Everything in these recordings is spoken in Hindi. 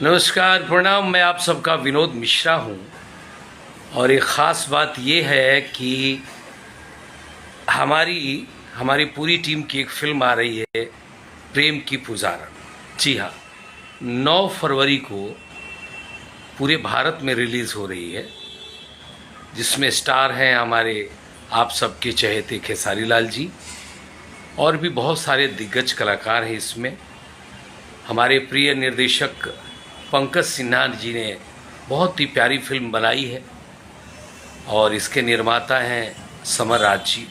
नमस्कार, प्रणाम। मैं आप सबका विनोद मिश्रा हूँ और एक ख़ास बात ये है कि हमारी हमारी पूरी टीम की एक फ़िल्म आ रही है, प्रेम की पुजारा। जी हाँ, 9 फरवरी को पूरे भारत में रिलीज़ हो रही है, जिसमें स्टार हैं हमारे आप सबके चहेते खेसारी लाल जी और भी बहुत सारे दिग्गज कलाकार हैं। इसमें हमारे प्रिय निर्देशक पंकज सिन्हा जी ने बहुत ही प्यारी फिल्म बनाई है और इसके निर्माता हैं समर राज जी।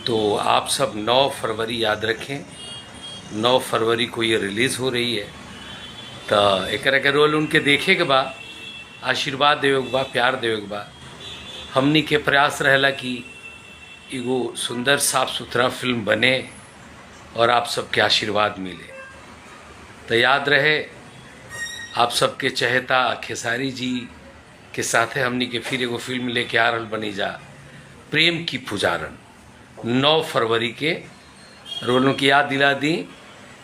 तो आप सब 9 फरवरी याद रखें, 9 फरवरी को ये रिलीज़ हो रही है। तो एक रोल उनके देखे के बाद आशीर्वाद देवे के बाद, प्यार देवे के बाद हमनी के प्रयास रहेला कि एगो सुंदर साफ सुथरा फिल्म बने और आप सबके आशीर्वाद मिले। तो याद रहे, आप सबके चहेता खेसारी जी के साथे हमनी के फिर एगो फिल्म लेके आ रहल बनी जा, प्रेम की पुजारन। 9 फरवरी के रोलों की याद दिला दी।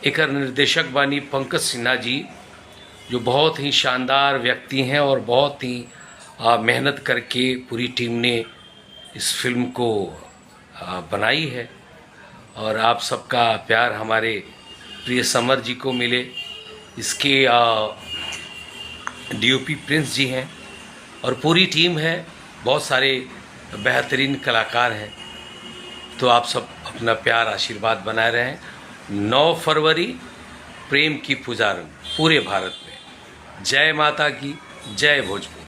एक निर्देशक बानी पंकज सिन्हा जी, जो बहुत ही शानदार व्यक्ति हैं और बहुत ही मेहनत करके पूरी टीम ने इस फिल्म को बनाई है। और आप सबका प्यार हमारे प्रिय समर जी को मिले। इसके डीओपी प्रिंस जी हैं और पूरी टीम है, बहुत सारे बेहतरीन कलाकार हैं। तो आप सब अपना प्यार आशीर्वाद बनाए रहें। 9 फरवरी प्रेम की पुजारन पूरे भारत में। जय माता की, जय भोजपुर।